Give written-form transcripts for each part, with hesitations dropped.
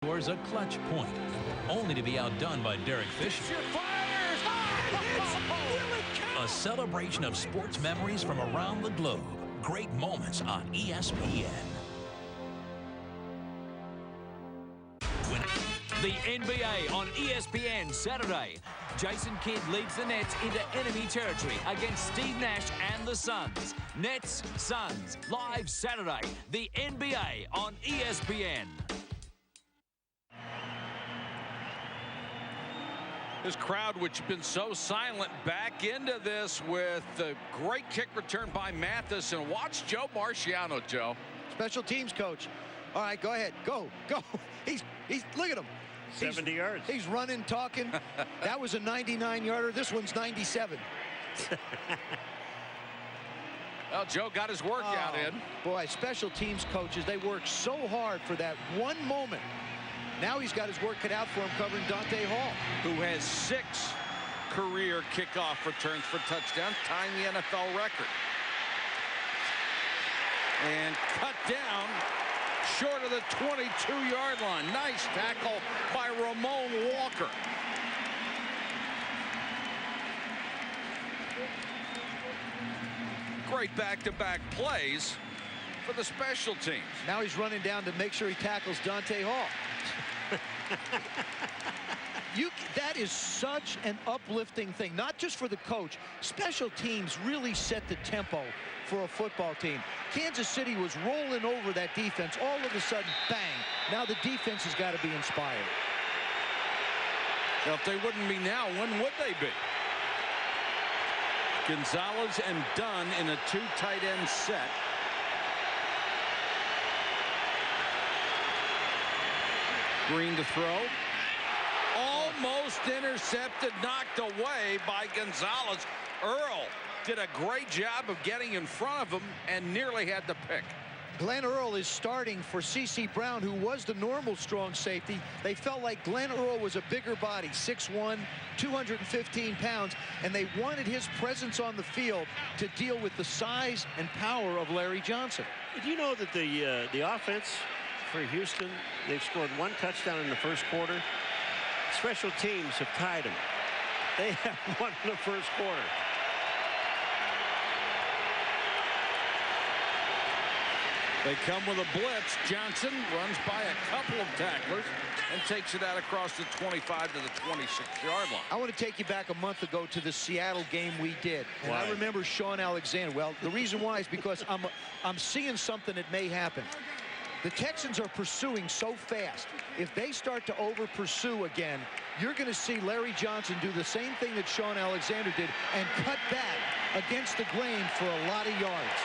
scores a clutch point, only to be outdone by Derek Fisher. A celebration of sports memories from around the globe. Great moments on ESPN. The NBA on ESPN Saturday. Jason Kidd leads the Nets into enemy territory against Steve Nash and the Suns. Nets, Suns, live Saturday. The NBA on ESPN. This crowd, which has been so silent, back into this with a great kick return by Mathis. And watch Joe Marciano, Joe. Special teams coach. All right, go ahead. Go. He's look at him. 70 yards. He's running, talking. That was a 99-yarder. This one's 97. Well, Joe got his workout in. Boy, special teams coaches, they work so hard for that one moment. Now he's got his work cut out for him covering Dante Hall, who has 6 career kickoff returns for touchdowns, tying the NFL record. And cut down short of the 22-yard line. Nice tackle by Ramon Walker. Great back-to-back plays for the special teams. Now he's running down to make sure he tackles Dante Hall. That is such an uplifting thing, not just for the coach. Special teams really set the tempo for a football team. Kansas City was rolling over that defense. All of a sudden, bang. Now the defense has got to be inspired. Well, if they wouldn't be now, when would they be? Gonzalez and Dunn in a 2 tight end set. Green to throw. Almost intercepted, knocked away by Gonzalez. Earl did a great job of getting in front of him and nearly had the pick. Glenn Earl is starting for C.C. Brown, who was the normal strong safety. They felt like Glenn Earl was a bigger body, 6'1", 215 pounds, and they wanted his presence on the field to deal with the size and power of Larry Johnson. Did you know that the offense for Houston, they've scored 1 touchdown in the first quarter? Special teams have tied them. They have won in the first quarter. They come with a blitz. Johnson runs by a couple of tacklers and takes it out across the 25 to the 26-yard line. I want to take you back a month ago to the Seattle game we did. And I remember Sean Alexander. Well, the reason why is because I'm seeing something that may happen. The Texans are pursuing so fast. If they start to over-pursue again, you're going to see Larry Johnson do the same thing that Sean Alexander did and cut back against the grain for a lot of yards.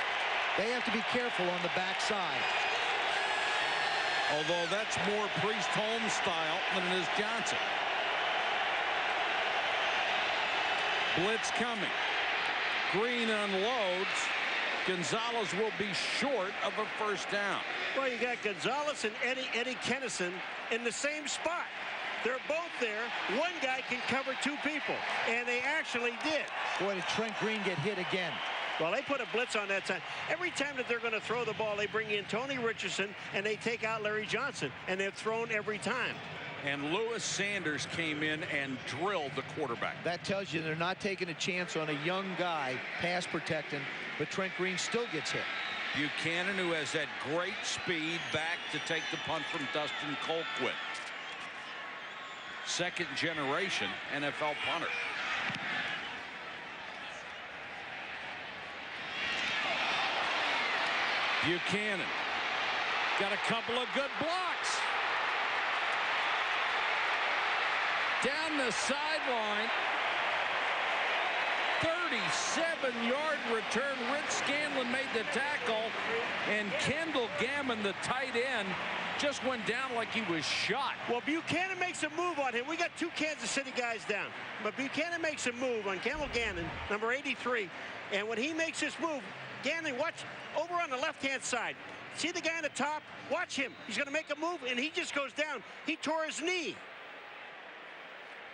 They have to be careful on the backside. Although that's more Priest-Holmes style than it is Johnson. Blitz coming. Green unloads. Gonzalez will be short of a first down. Well, you got Gonzalez and Eddie Kennison in the same spot. They're both there. One guy can cover 2 people, and they actually did. Boy, did Trent Green get hit again. Well, they put a blitz on that time. Every time that they're going to throw the ball, they bring in Tony Richardson, and they take out Larry Johnson, and they've thrown every time. And Lewis Sanders came in and drilled the quarterback. That tells you they're not taking a chance on a young guy pass protecting, but Trent Green still gets hit. Buchanan, who has that great speed, back to take the punt from Dustin Colquitt. Second generation NFL punter. Buchanan got a couple of good blocks. Down the sideline. 37-yard return. Rich Scanlon made the tackle, and Kendall Gammon, the tight end, just went down like he was shot. Well, Buchanan makes a move on him. We got 2 Kansas City guys down, but Buchanan makes a move on Kendall Gammon, number 83, and when he makes this move, Gannon, watch over on the left-hand side. See the guy on the top? Watch him. He's going to make a move, and he just goes down. He tore his knee.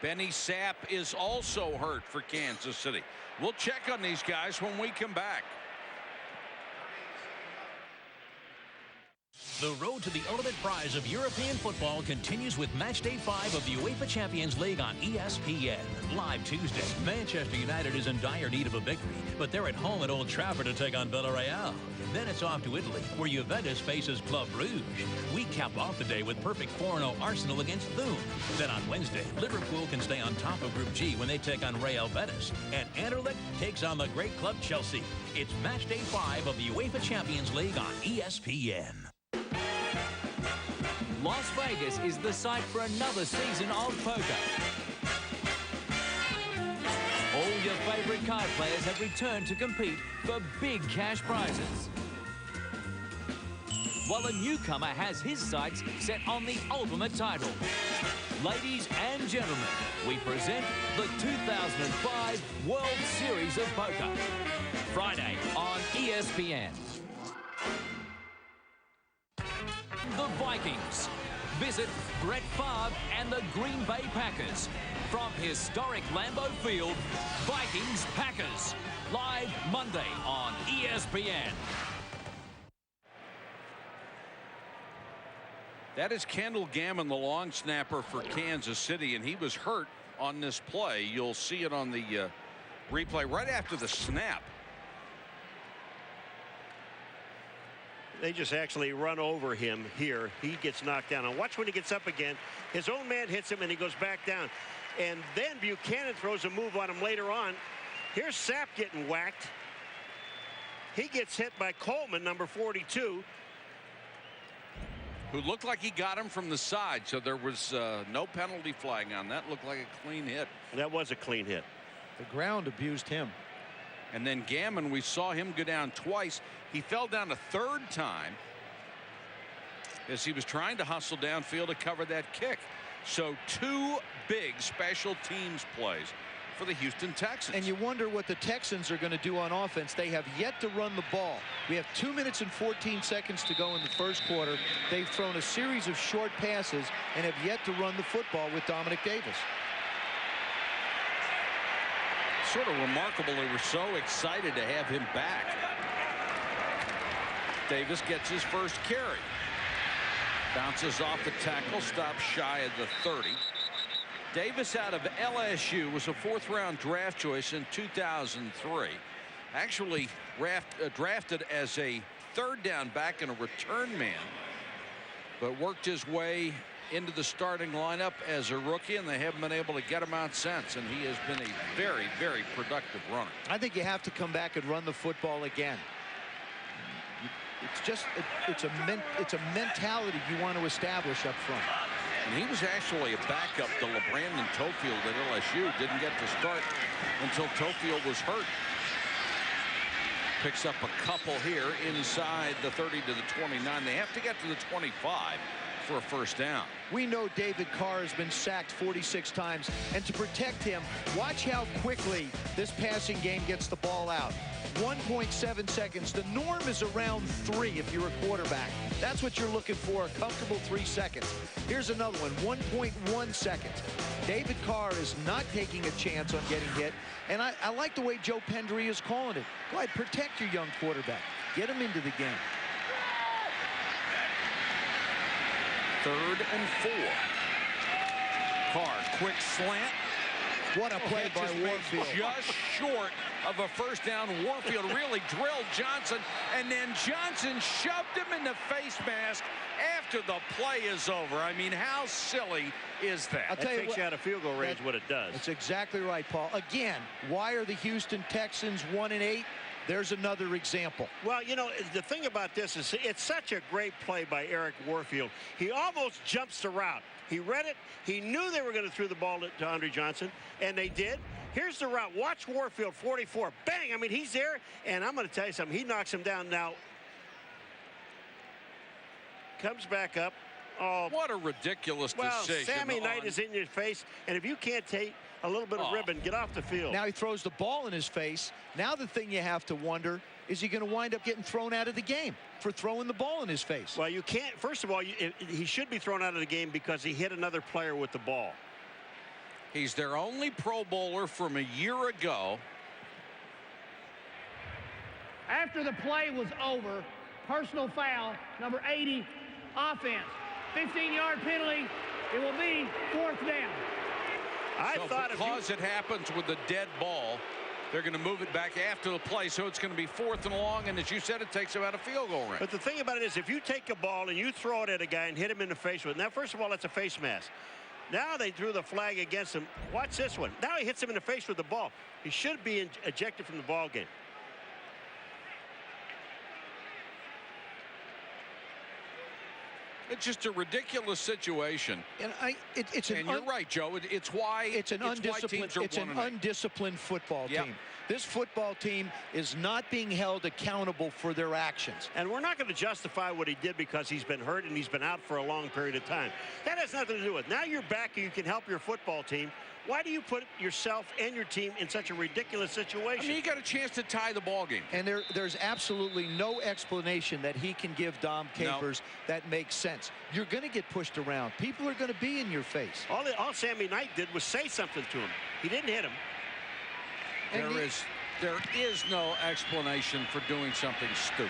Benny Sapp is also hurt for Kansas City. We'll check on these guys when we come back. The road to the ultimate prize of European football continues with Match Day 5 of the UEFA Champions League on ESPN. Live Tuesday, Manchester United is in dire need of a victory, but they're at home at Old Trafford to take on Villarreal. Then it's off to Italy, where Juventus faces Club Brugge. We cap off the day with perfect 4-0 Arsenal against Thun. Then on Wednesday, Liverpool can stay on top of Group G when they take on Real Betis. And Anderlecht takes on the great club Chelsea. It's Match Day 5 of the UEFA Champions League on ESPN. Las Vegas is the site for another season of poker. All your favorite card players have returned to compete for big cash prizes, while a newcomer has his sights set on the ultimate title. Ladies and gentlemen, we present the 2005 World Series of Poker. Friday on ESPN. The Vikings visit Brett Favre and the Green Bay Packers. From historic Lambeau Field, Vikings-Packers. Live Monday on ESPN. That is Kendall Gammon, the long snapper for Kansas City, and he was hurt on this play. You'll see it on the replay right after the snap. They just actually run over him here. He gets knocked down. And watch when he gets up again. His own man hits him and he goes back down. And then Buchanan throws a move on him later on. Here's Sapp getting whacked. He gets hit by Coleman, number 42. Who looked like he got him from the side, so there was no penalty flag on that. Looked like a clean hit. That was a clean hit. The ground abused him. And then Gammon, we saw him go down twice. He fell down a third time as he was trying to hustle downfield to cover that kick. So two big special teams plays for the Houston Texans. And you wonder what the Texans are going to do on offense. They have yet to run the ball. We have 2 minutes and 14 seconds to go in the first quarter. They've thrown a series of short passes and have yet to run the football with Dominic Davis. Sort of remarkable. They were so excited to have him back. Davis gets his first carry. Bounces off the tackle, stops shy of the 30. Davis out of LSU was a fourth-round draft choice in 2003. Actually drafted as a third down back and a return man, but worked his way into the starting lineup as a rookie, and they haven't been able to get him out since, and he has been a very, very productive runner. I think you have to come back and run the football again. It's just it's a mentality you want to establish up front. And he was actually a backup to LeBrandon Tofield at LSU. Didn't get to start until Tofield was hurt. Picks up a couple here inside the 30 to the 29. They have to get to the 25 for a first down. We know David Carr has been sacked 46 times, and to protect him, watch how quickly this passing game gets the ball out. 1.7 seconds. The norm is around 3 if you're a quarterback. That's what you're looking for, a comfortable 3 seconds. Here's another one, 1.1 seconds. David Carr is not taking a chance on getting hit, and I like the way Joe Pendry is calling it. Go ahead, protect your young quarterback. Get him into the game. 3rd and 4. Carr, quick slant. What a play by Warfield. Just short of a first down. Warfield really drilled Johnson, and then Johnson shoved him in the face mask after the play is over. I mean, how silly is that? That takes you out of field goal range, what it does. That's exactly right, Paul. Again, why are the Houston Texans 1-8? There's another example. Well, you know, the thing about this is it's such a great play by Eric Warfield. He almost jumps the route. He read it. He knew they were going to throw the ball to Andre Johnson, and they did. Here's the route. Watch Warfield, 44. Bang! I mean, he's there, and I'm going to tell you something. He knocks him down now. Comes back up. Oh, what a ridiculous decision. Sammy Knight is in your face, and if you can't take a little bit of ribbon, get off the field. Now he throws the ball in his face. Now the thing you have to wonder, is he going to wind up getting thrown out of the game for throwing the ball in his face? Well, you can't. First of all, he should be thrown out of the game because he hit another player with the ball. He's their only Pro Bowler from a year ago. After the play was over, personal foul, number 80, offense. 15-yard penalty. It will be 4th down. Because it happens with a dead ball, they're going to move it back after the play, so it's going to be 4th and long, and as you said, it takes about a field goal range. But the thing about it is, if you take a ball and you throw it at a guy and hit him in the face with it, now, first of all, that's a face mask. Now they threw the flag against him. Watch this one. Now he hits him in the face with the ball. He should be ejected from the ball game. It's just a ridiculous situation. And you're right, Joe. It's why it's an undisciplined football team. This football team is not being held accountable for their actions. And we're not going to justify what he did because he's been hurt and he's been out for a long period of time. That has nothing to do with it. Now you're back and you can help your football team. Why do you put yourself and your team in such a ridiculous situation? I mean, you got a chance to tie the ball game. And there's absolutely no explanation that he can give Dom Capers that makes sense. You're going to get pushed around. People are going to be in your face. All Sammy Knight did was say something to him. He didn't hit him. There is no explanation for doing something stupid.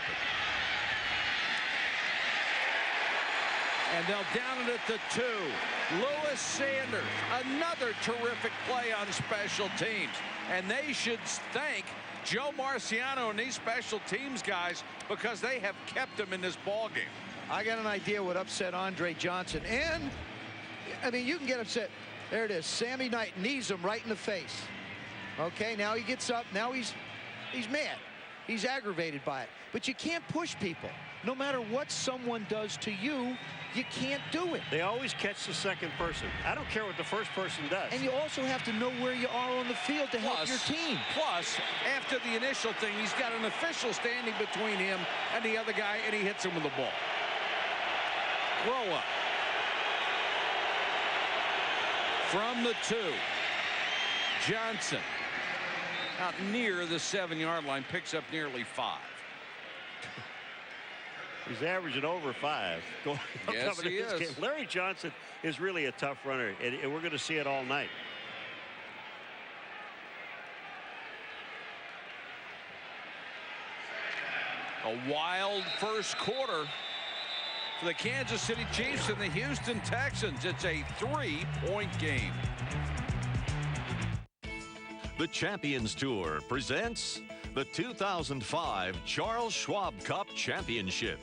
And they'll down it at the 2. Lewis Sanders, another terrific play on special teams. And they should thank Joe Marciano and these special teams guys because they have kept him in this ball game. I got an idea what upset Andre Johnson. And, I mean, you can get upset. There it is. Sammy Knight knees him right in the face. Okay, now he gets up. Now he's mad. He's aggravated by it. But you can't push people. No matter what someone does to you, you can't do it. They always catch the second person. I don't care what the first person does. And you also have to know where you are on the field to help your team. Plus, after the initial thing, he's got an official standing between him and the other guy, and he hits him with the ball. Grow up. From the 2, Johnson out near the 7-yard line, picks up nearly 5. He's averaging over 5. Yes, he is. Larry Johnson is really a tough runner, and we're going to see it all night. A wild first quarter for the Kansas City Chiefs and the Houston Texans. It's a 3-point game. The Champions Tour presents the 2005 Charles Schwab Cup Championship.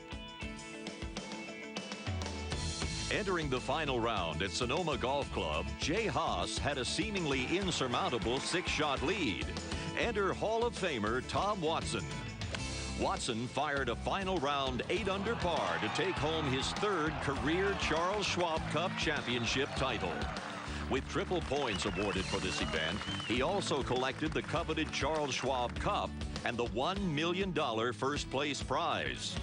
Entering the final round at Sonoma Golf Club, Jay Haas had a seemingly insurmountable 6-shot lead. Enter Hall of Famer Tom Watson. Watson fired a final round 8 under par to take home his 3rd career Charles Schwab Cup Championship title. With triple points awarded for this event, he also collected the coveted Charles Schwab Cup and the $1 million first place prize.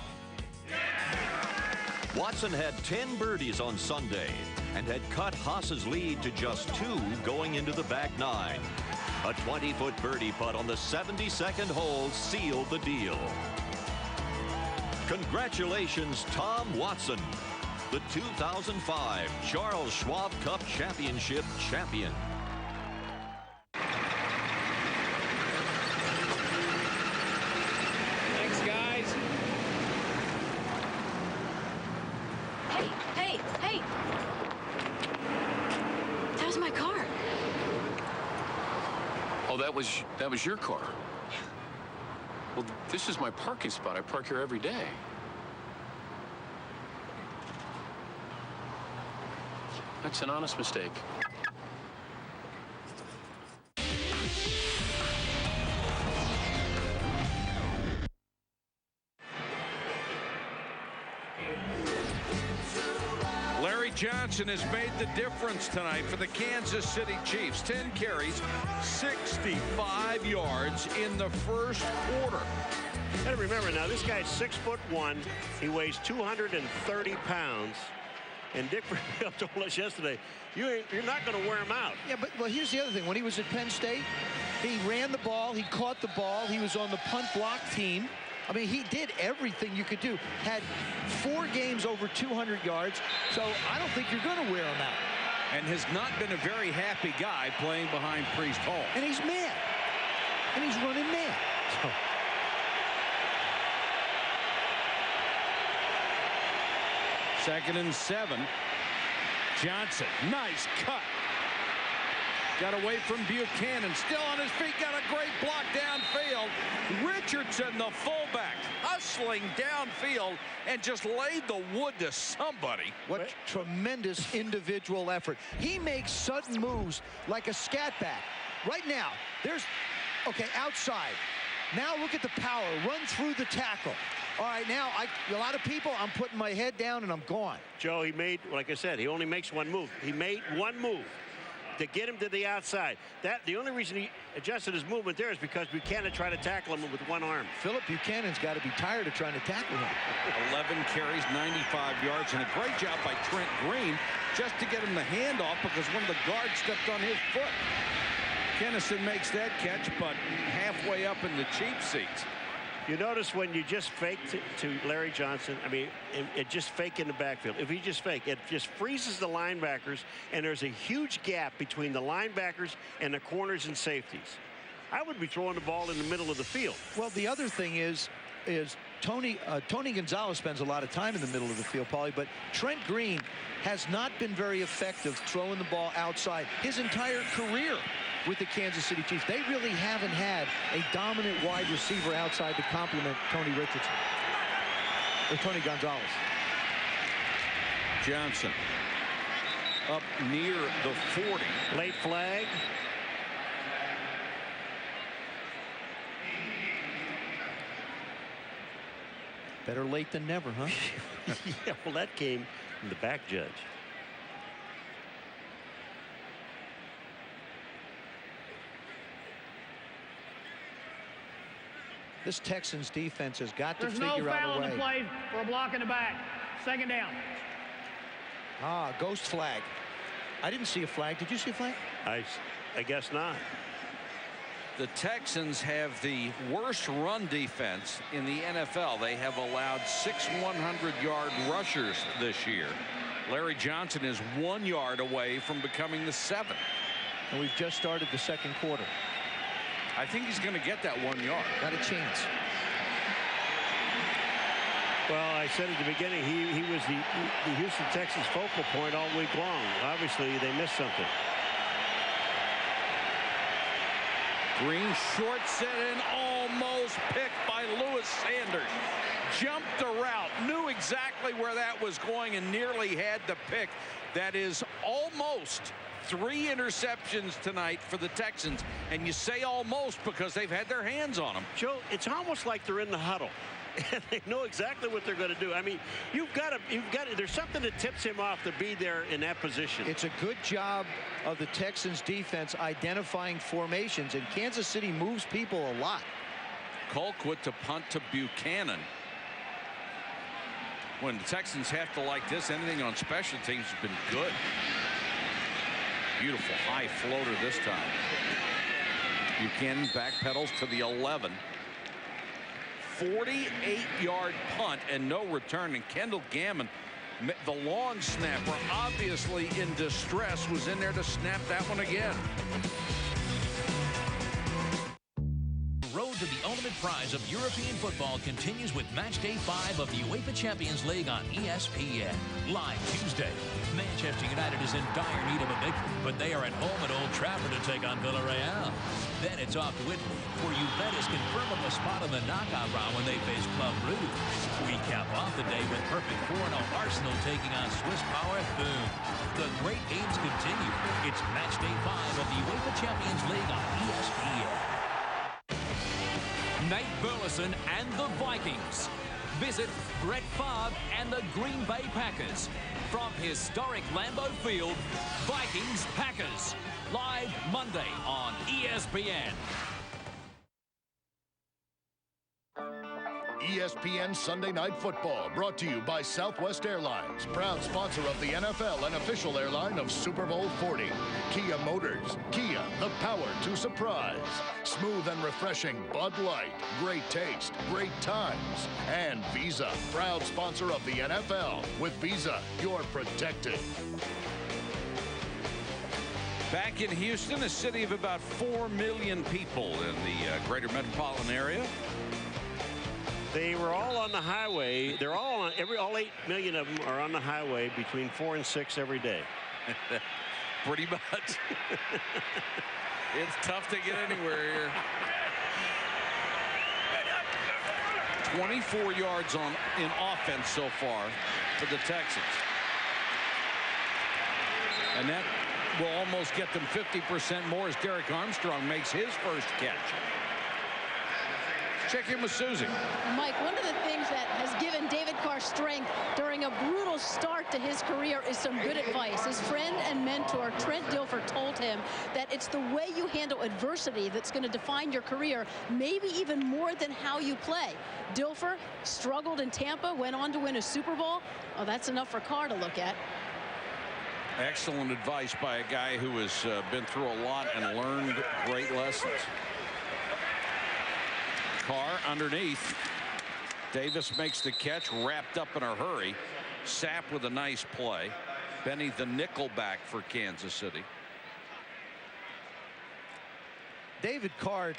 Watson had 10 birdies on Sunday and had cut Haas's lead to just 2 going into the back 9. A 20-foot birdie putt on the 72nd hole sealed the deal. Congratulations, Tom Watson, the 2005 Charles Schwab Cup Championship champion. Thanks, guys. Hey! That was my car. Oh, that was your car? Well, this is my parking spot. I park here every day. That's an honest mistake. Larry Johnson has made the difference tonight for the Kansas City Chiefs. 10 carries, 65 yards in the first quarter. And remember now, this guy's 6'1". He weighs 230 pounds. And Dick Vermeil told us yesterday, you're not going to wear him out. Yeah, but well, here's the other thing. When he was at Penn State, he ran the ball, he caught the ball, he was on the punt block team. I mean, he did everything you could do. Had 4 games over 200 yards, so I don't think you're going to wear him out. And has not been a very happy guy playing behind Priest Hall. And he's mad. And he's running mad. 2nd and 7. Johnson, nice cut. Got away from Buchanan, still on his feet, got a great block downfield. Richardson, the fullback, hustling downfield and just laid the wood to somebody. What tremendous individual effort. He makes sudden moves like a scat back. Right now, there's, okay, outside. Now look at the power, run through the tackle. All right, now, a lot of people, I'm putting my head down and I'm gone. Joe, he made, like I said, he only makes one move. He made one move to get him to the outside. The only reason he adjusted his movement there is because Buchanan tried to tackle him with one arm. Philip Buchanan's got to be tired of trying to tackle him. 11 carries, 95 yards, and a great job by Trent Green just to get him the handoff because one of the guards stepped on his foot. Kennison makes that catch, but halfway up in the cheap seats. You notice when you just fake to Larry Johnson, I mean, it just fake in the backfield. If you just fake, it just freezes the linebackers, and there's a huge gap between the linebackers and the corners and safeties. I would be throwing the ball in the middle of the field. Well, the other thing is Tony Gonzalez spends a lot of time in the middle of the field, Paulie, but Trent Green has not been very effective throwing the ball outside his entire career with the Kansas City Chiefs. They really haven't had a dominant wide receiver outside to complement Tony Richardson or Tony Gonzalez. Johnson up near the 40. Late flag. Better late than never, huh? Yeah, well, that came from the back judge. This Texans defense has got to There's figure no out foul a on way. the play for a block in the back. 2nd down. Ah, ghost flag. I didn't see a flag. Did you see a flag? I guess not. The Texans have the worst run defense in the NFL. They have allowed 6 100-yard rushers this year. Larry Johnson is 1 yard away from becoming the 7th. And we've just started the 2nd quarter. I think he's going to get that 1 yard. Got a chance. Well, I said at the beginning, he was the Houston Texans focal point all week long. Obviously, they missed something. Green short set and almost picked by Lewis Sanders. Jumped the route, knew exactly where that was going, and nearly had the pick. That is almost 3 interceptions tonight for the Texans, and you say almost because they've had their hands on them. Joe, it's almost like they're in the huddle. And they know exactly what they're going to do. I mean, there's something that tips him off to be there in that position. It's a good job of the Texans defense identifying formations, and Kansas City moves people a lot. Colquitt to punt to Buchanan. When the Texans have to like this, anything on special teams has been good. Beautiful high floater this time. Buchanan backpedals to the 11. 48-yard punt and no return. And Kendall Gammon, the long snapper, obviously in distress, was in there to snap that one again. The road to the ultimate prize of European football continues with match day 5 of the UEFA Champions League on ESPN. Live Tuesday. Manchester United is in dire need of a victory, but they are at home at Old Trafford to take on Villarreal. Then it's off to Italy, where Juventus confirming a spot in the knockout round when they face Club Brugge. We cap off the day with perfect 4-0 Arsenal taking on Swiss power Thun. The great games continue. It's match day 5 of the UEFA Champions League on ESPN. Nate Burleson and the Vikings. Visit Brett Favre and the Green Bay Packers. From historic Lambeau Field, Vikings-Packers. Live Monday on ESPN. ESPN Sunday Night Football, brought to you by Southwest Airlines, proud sponsor of the NFL and official airline of Super Bowl 40. Kia Motors, Kia, the power to surprise. Smooth and refreshing Bud Light, great taste, great times. And Visa, proud sponsor of the NFL. With Visa, you're protected. Back in Houston, a city of about 4 million people in the greater metropolitan area. They were all on the highway. They're all on, all 8 million of them are on the highway between 4 and 6 every day. Pretty much. It's tough to get anywhere here. 24 yards in offense so far for the Texans. And that will almost get them 50% more as Derek Armstrong makes his first catch. Check in with Susie. Mike, one of the things that has given David Carr strength during a brutal start to his career is some good advice. His friend and mentor, Trent Dilfer, told him that it's the way you handle adversity that's going to define your career, maybe even more than how you play. Dilfer struggled in Tampa, went on to win a Super Bowl. Oh, that's enough for Carr to look at. Excellent advice by a guy who has been through a lot and learned great lessons. Carr underneath. Davis makes the catch, wrapped up in a hurry. Sapp with a nice play. Benny the nickel back for Kansas City. David Carr,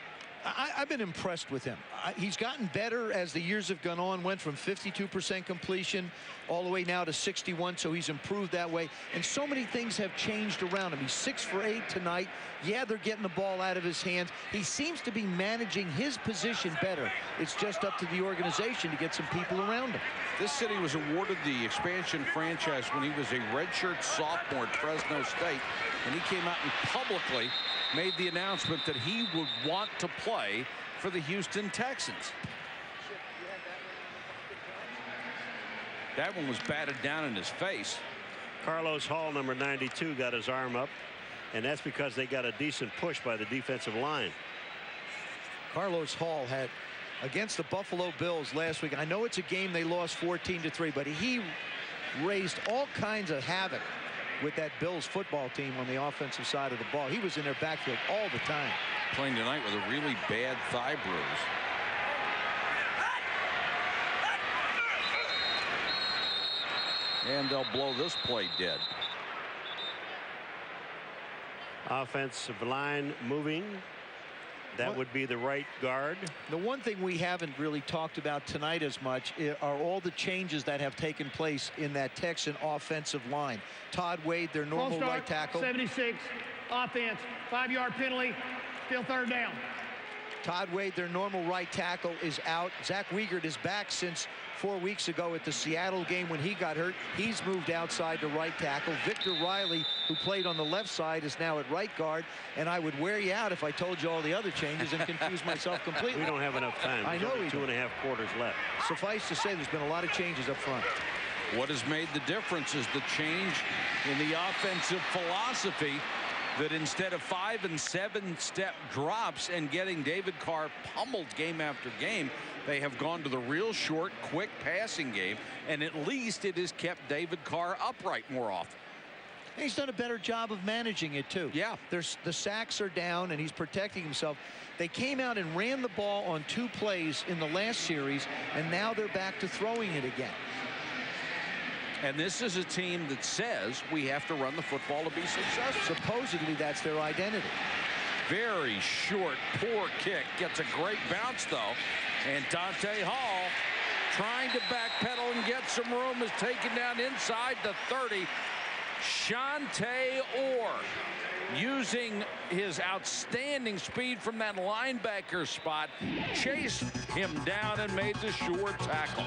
I've been impressed with him. He's gotten better as the years have gone on. Went from 52% completion all the way now to 61, so he's improved that way. And so many things have changed around him. He's 6 for 8 tonight. Yeah, they're getting the ball out of his hands. He seems to be managing his position better. It's just up to the organization to get some people around him. This city was awarded the expansion franchise when he was a redshirt sophomore at Fresno State, and he came out and publicly made the announcement that he would want to play for the Houston Texans. That one was batted down in his face. Carlos Hall, number 92, got his arm up, and that's because they got a decent push by the defensive line. Carlos Hall had against the Buffalo Bills last week. I know it's a game they lost 14-3, but he raised all kinds of havoc with that Bills football team on the offensive side of the ball. He was in their backfield all the time. Playing tonight with a really bad thigh bruise. And they'll blow this play dead. Offensive line moving. That would be the right guard. The one thing we haven't really talked about tonight as much are all the changes that have taken place in that Texan offensive line. Todd Wade, their normal right tackle. 76, offense, 5-yard penalty, still third down. Todd Wade, their normal right tackle, is out. Zach Wiegert is back since 4 weeks ago at the Seattle game when he got hurt. He's moved outside to right tackle. Victor Riley, who played on the left side, is now at right guard. And I would wear you out if I told you all the other changes and confuse myself completely. We don't have enough time. I know we don't. 2.5 quarters left. Suffice to say, there's been a lot of changes up front. What has made the difference is the change in the offensive philosophy, that instead of 5- and 7-step drops and getting David Carr pummeled game after game, they have gone to the real short, quick passing game, and at least it has kept David Carr upright more often. And he's done a better job of managing it, too. Yeah. The sacks are down, and he's protecting himself. They came out and ran the ball on 2 plays in the last series, and now they're back to throwing it again. And this is a team that says we have to run the football to be successful. Supposedly, that's their identity. Very short, poor kick. Gets a great bounce, though. And Dante Hall, trying to backpedal and get some room, is taken down inside the 30. Shante Orr, using his outstanding speed from that linebacker spot, chased him down and made the sure tackle.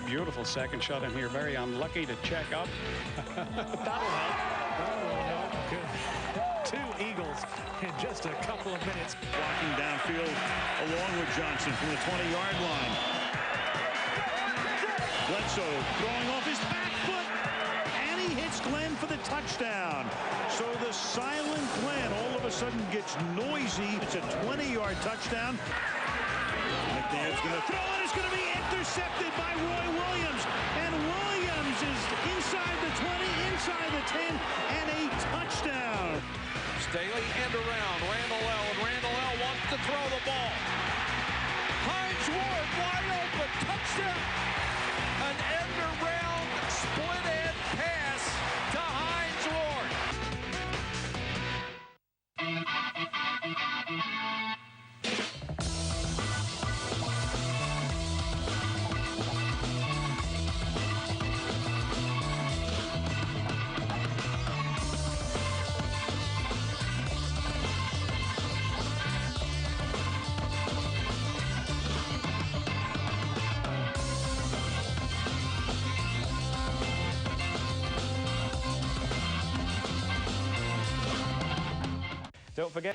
Beautiful second shot in here. Very unlucky to check up. That'll help. Good. 2 Eagles in just a couple of minutes. Walking downfield along with Johnson from the 20-yard line. Bledsoe throwing off his back foot, and he hits Glenn for the touchdown. So the silent Glenn all of a sudden gets noisy. It's a 20-yard touchdown. McNair's going to throw it. It's going to be intercepted by Roy Williams. And Williams is inside the 20, inside the 10, and a touchdown. Staley end around Randall L. And Randall L. wants to throw the ball. Hines Ward wide open. Touchdown. An end around split end pass Don't forget.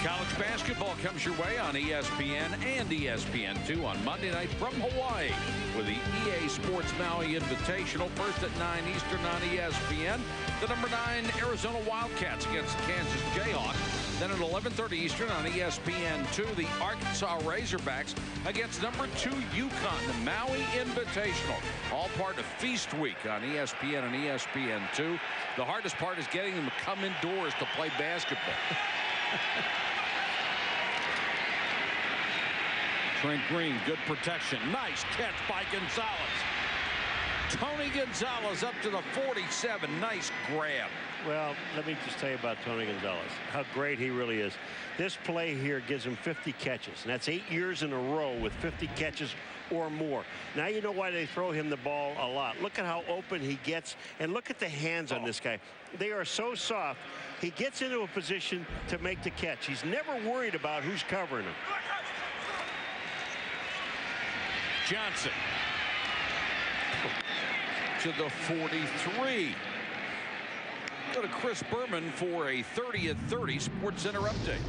College basketball comes your way on ESPN and ESPN2 on Monday night from Hawaii with the EA Sports Maui Invitational. First at 9 Eastern on ESPN. The number 9 Arizona Wildcats against the Kansas Jayhawks. Then at 11:30 Eastern on ESPN2, the Arkansas Razorbacks against number 2 UConn, the Maui Invitational. All part of Feast Week on ESPN and ESPN2. The hardest part is getting them to come indoors to play basketball. Trent Green, good protection. Nice catch by Gonzalez. Tony Gonzalez up to the 47. Nice grab. Well, let me just tell you about Tony Gonzalez, how great he really is. This play here gives him 50 catches, and that's 8 years in a row with 50 catches or more. Now you know why they throw him the ball a lot. Look at how open he gets, and look at the hands on this guy. They are so soft. He gets into a position to make the catch. He's never worried about who's covering him. Johnson to the 43. Go to Chris Berman for a 30 at 30 Sports Center update.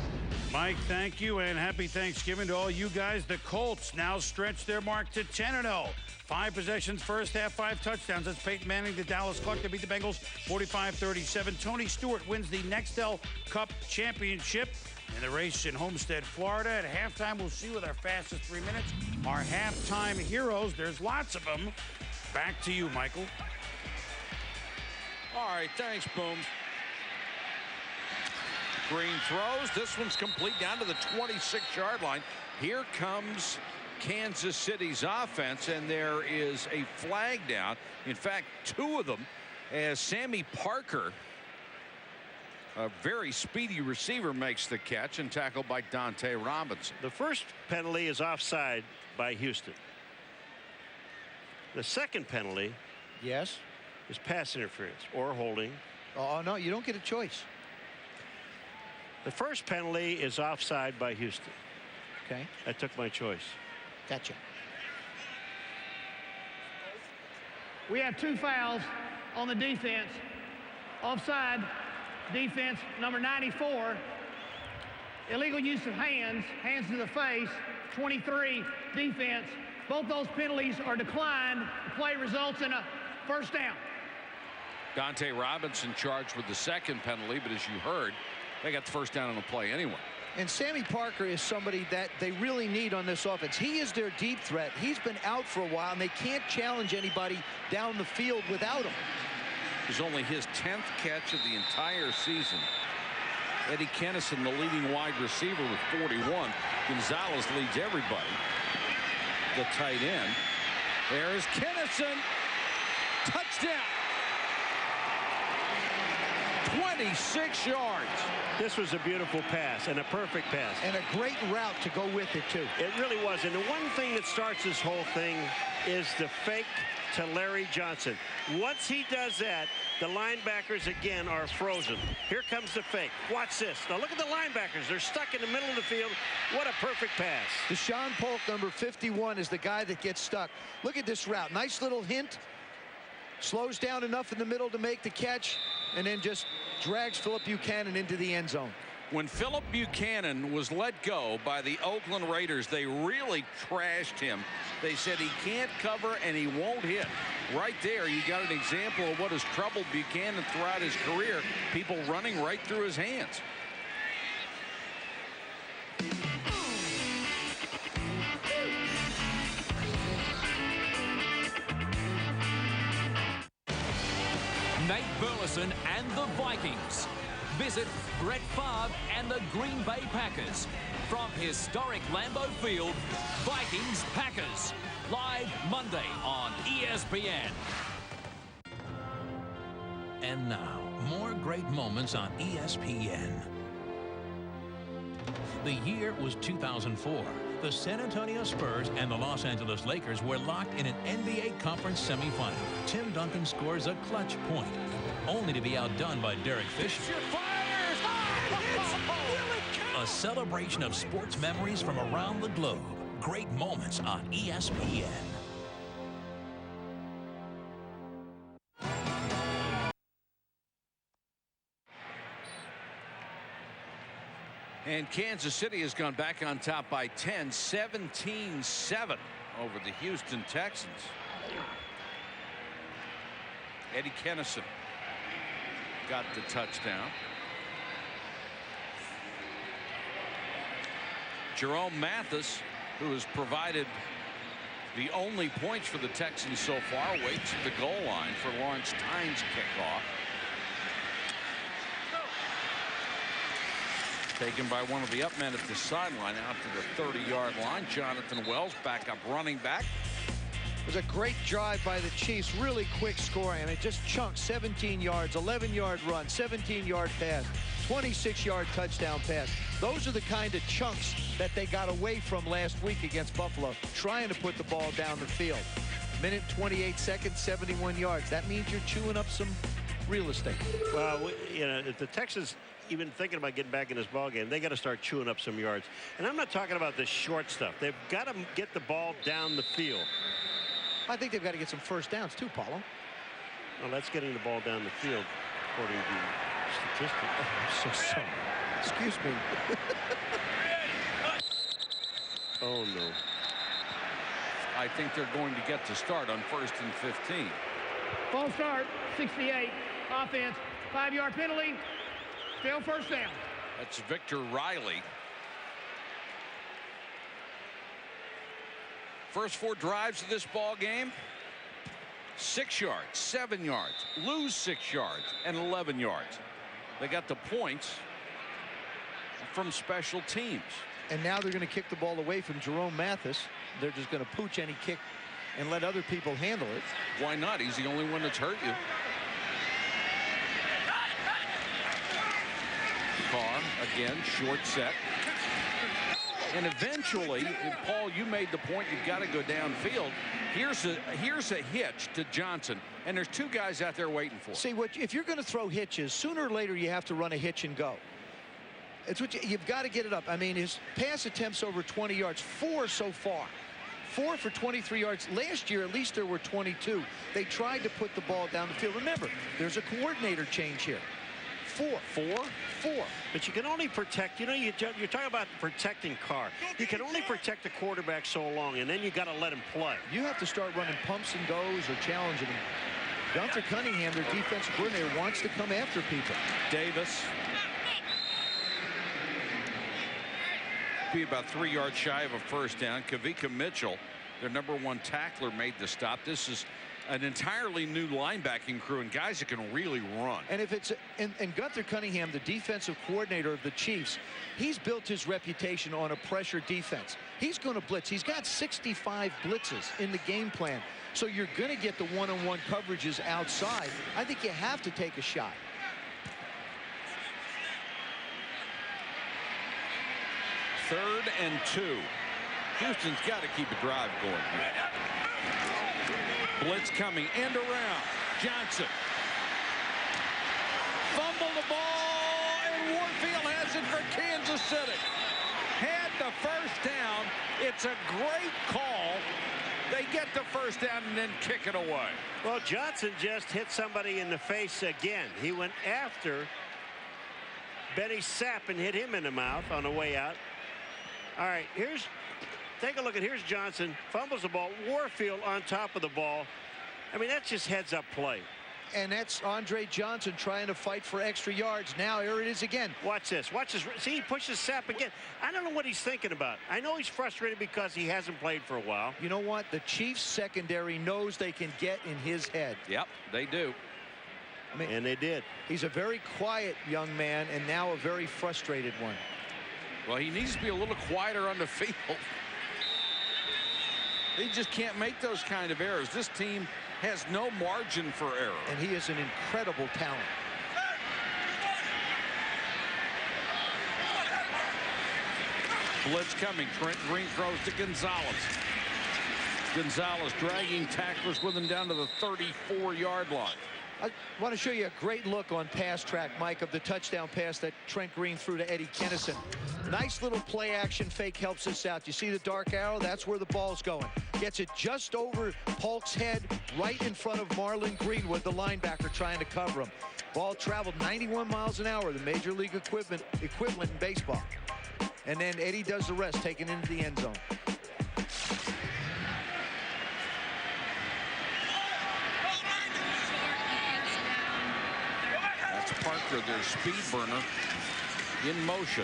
Mike, thank you, and happy Thanksgiving to all you guys. The Colts now stretch their mark to 10-0. 5 possessions, first half, 5 touchdowns. That's Peyton Manning to Dallas Clark to beat the Bengals 45-37. Tony Stewart wins the Nextel Cup Championship in the race in Homestead, Florida. At halftime, we'll see with our fastest 3 minutes. Our halftime heroes, there's lots of them. Back to you, Michael. All right, thanks, Booms. Green throws. This one's complete down to the 26-yard line. Here comes Kansas City's offense, and there is a flag down. In fact, 2 of them, as Sammy Parker, a very speedy receiver, makes the catch and tackled by Dante Robinson. The first penalty is offside by Houston. The second penalty, yes, is pass interference or holding. Oh, no, you don't get a choice. The first penalty is offside by Houston. Okay. I took my choice. Gotcha. We have 2 fouls on the defense. Offside, defense number 94. Illegal use of hands, hands to the face, 23, defense. Both those penalties are declined. The play results in a first down. Dante Robinson charged with the second penalty, but as you heard, they got the first down on the play anyway. And Sammy Parker is somebody that they really need on this offense. He is their deep threat. He's been out for a while, and they can't challenge anybody down the field without him. It was only his 10th catch of the entire season. Eddie Kennison, the leading wide receiver, with 41. Gonzalez leads everybody. The tight end. There's Kennison. Touchdown. 26 yards. This was a beautiful pass and a perfect pass. And a great route to go with it, too. It really was. And the one thing that starts this whole thing is the fake to Larry Johnson. Once he does that, the linebackers again are frozen. Here comes the fake. Watch this. Now look at the linebackers. They're stuck in the middle of the field. What a perfect pass. Deshaun Polk, number 51, is the guy that gets stuck. Look at this route. Nice little hint. Slows down enough in the middle to make the catch, and then just drags Phillip Buchanan into the end zone. When Phillip Buchanan was let go by the Oakland Raiders, they really trashed him. They said he can't cover and he won't hit. Right there, you got an example of what has troubled Buchanan throughout his career. People running right through his hands. Nate Burleson and the Vikings. Visit Brett Favre and the Green Bay Packers. From historic Lambeau Field, Vikings Packers. Live Monday on ESPN. And now, more great moments on ESPN. The year was 2004. The San Antonio Spurs and the Los Angeles Lakers were locked in an NBA Conference semifinal. Tim Duncan scores a clutch point, only to be outdone by Derek Fisher. A celebration of sports memories from around the globe. Great moments on ESPN. And Kansas City has gone back on top by 10, 17-7 over the Houston Texans. Eddie Kennison got the touchdown. Jerome Mathis, who has provided the only points for the Texans so far, waits at the goal line for Lawrence Tynes' kickoff. Taken by one of the up men at the sideline out to the 30-yard line. Jonathan Wells, backup running back. It was a great drive by the Chiefs. Really quick scoring. I mean, just chunks. 17 yards, 11-yard run, 17-yard pass, 26-yard touchdown pass. Those are the kind of chunks that they got away from last week against Buffalo, trying to put the ball down the field. Minute 28 seconds, 71 yards. That means you're chewing up some real estate. Well, you know, if the Texans even thinking about getting back in this ball game, they got to start chewing up some yards. And I'm not talking about the short stuff. They've got to get the ball down the field. I think they've got to get some first downs too, Paulo. Well, that's getting the ball down the field, according to statistics. Oh, I'm so sorry. Excuse me. Oh, no. I think they're going to get to start on 1st and 15. False start, 68. Offense, 5-yard penalty. Still first down. That's Victor Riley. First 4 drives of this ball game. 6 yards, 7 yards, lose 6 yards, and 11 yards. They got the points from special teams. And now they're going to kick the ball away from Jerome Mathis. They're just going to pooch any kick and let other people handle it. Why not? He's the only one that's hurt you. Carr again, short set. And eventually, Paul, you made the point, you've got to go downfield. Here's a hitch to Johnson, and there's 2 guys out there waiting for it. See, if you're going to throw hitches, sooner or later you have to run a hitch and go. It's what you've got to get it up. I mean, his pass attempts over 20 yards, 4 so far. 4 for 23 yards. Last year, at least there were 22. They tried to put the ball down the field. Remember, there's a coordinator change here. 4. But you can only protect, you know, you're talking about protecting Carr. You can only protect the quarterback so long, and then you got to let him play. You have to start running pumps and goes or challenging him. Gunther Cunningham, their defensive coordinator, wants to come after people. Davis. Be about 3 yards shy of a first down. Kavika Mitchell, their #1 tackler, made the stop. This is an entirely new linebacking crew and guys that can really run. And if it's and Gunther Cunningham, the defensive coordinator of the Chiefs, he's built his reputation on a pressure defense. He's going to blitz. He's got 65 blitzes in the game plan. So you're going to get the one-on-one coverages outside. I think you have to take a shot. Third and 2. Houston's got to keep a drive going here. Blitz coming, end around. Johnson. Fumble the ball, and Warfield has it for Kansas City. Had the first down. It's a great call. They get the first down and then kick it away. Well, Johnson just hit somebody in the face again. He went after Benny Sapp and hit him in the mouth on the way out. All right, take a look at, here's Johnson, fumbles the ball, Warfield on top of the ball. I mean, that's just heads-up play. And that's Andre Johnson trying to fight for extra yards. Now, here it is again. Watch this. Watch this. See, he pushes Sapp again. I don't know what he's thinking about. I know he's frustrated because he hasn't played for a while. You know what? The Chiefs secondary knows they can get in his head. Yep, they do. I mean, and they did. He's a very quiet young man and now a very frustrated one. Well, he needs to be a little quieter on the field. He just can't make those kind of errors. This team has no margin for error. And he is an incredible talent. Blitz coming. Trent Green throws to Gonzalez. Gonzalez dragging tacklers with him down to the 34-yard line. I want to show you a great look on pass track, Mike, of the touchdown pass that Trent Green threw to Eddie Kennison. Nice little play action fake helps us out. You see the dark arrow? That's where the ball's going. Gets it just over Polk's head, right in front of Marlon Greenwood, the linebacker, trying to cover him. Ball traveled 91 miles an hour, the major league equivalent in baseball. And then Eddie does the rest, taking it into the end zone. That's Parker, their speed burner, in motion.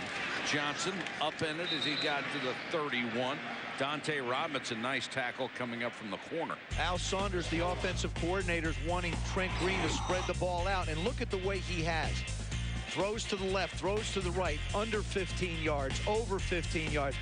Johnson upended as he got to the 31. Dante Robinson, nice tackle coming up from the corner. Al Saunders, the offensive coordinator, is wanting Trent Green to spread the ball out. And look at the way he has. Throws to the left, throws to the right, under 15 yards, over 15 yards.